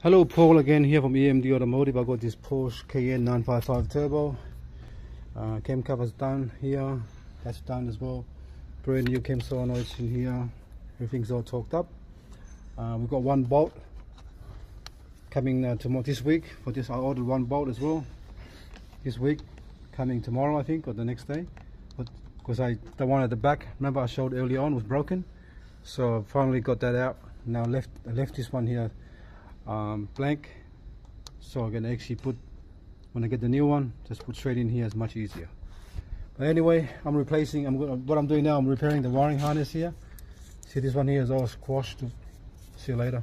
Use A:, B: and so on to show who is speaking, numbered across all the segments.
A: Hello, Paul again here from EMD Automotive. I got this Porsche Cayenne 955 Turbo. Cam cover's done here. That's done as well. Brand new cam solenoids in here. Everything's all torqued up. We've got one bolt coming tomorrow this week. For this, I ordered one bolt as well this week, coming tomorrow I think, or the next day. But because the one at the back, remember I showed earlier on, was broken. So I finally got that out. Now I left this one here blank, so I'm gonna actually put, when I get the new one, just put straight in here. It's much easier. But anyway, what I'm doing now, I'm repairing the wiring harness here. See, this one here is all squashed. See you later.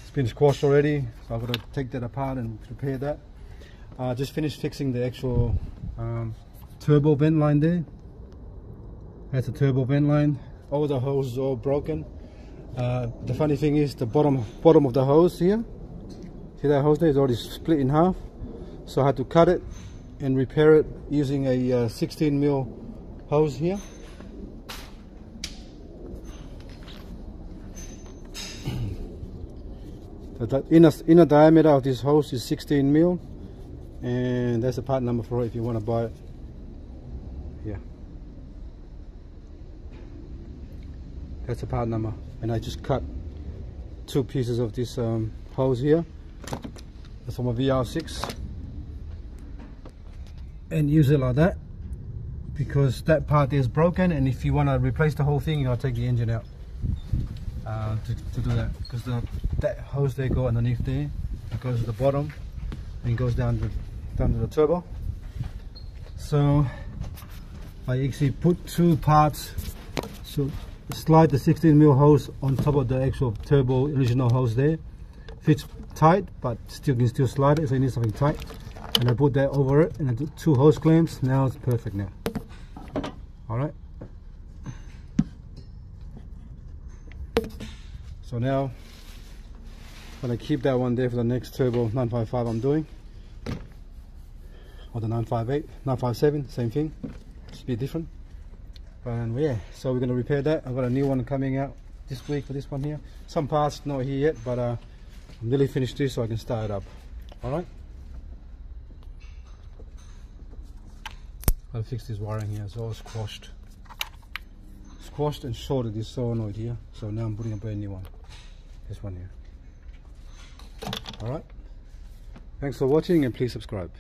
A: It's been squashed already, so I've got to take that apart and repair that. Just finished fixing the actual turbo vent line there. That's a turbo vent line. All the hoses are all broken. The funny thing is the bottom of the hose here, see that hose there is already split in half, so I had to cut it and repair it using a 16mm hose here. So the inner diameter of this hose is 16mm, and that's a part number for it if you want to buy it. Yeah, that's a part number. And I just cut 2 pieces of this hose here. That's from a VR6, and use it like that, because that part is broken, and if you want to replace the whole thing, you gotta take the engine out to do that, because that hose there go underneath there, it goes to the bottom and goes down to the turbo. So I actually put 2 parts, so slide the 16mm hose on top of the actual turbo original hose there. Fits tight, but you can still slide it, so you need something tight. And I put that over it, and I do 2 hose clamps. Now it's perfect now. Alright. So now I'm gonna keep that one there for the next turbo 955 I'm doing. Or the 958, 957, same thing. Just a bit different. And yeah, so we're going to repair that. I've got a new one coming out this week for this one here. Some parts not here yet, but I'm nearly finished this, so I can start it up. Alright, I'll fix this wiring here. It's all squashed and shorted this solenoid here, so now I'm putting a brand new one, this one here. Alright, thanks for watching, and please subscribe.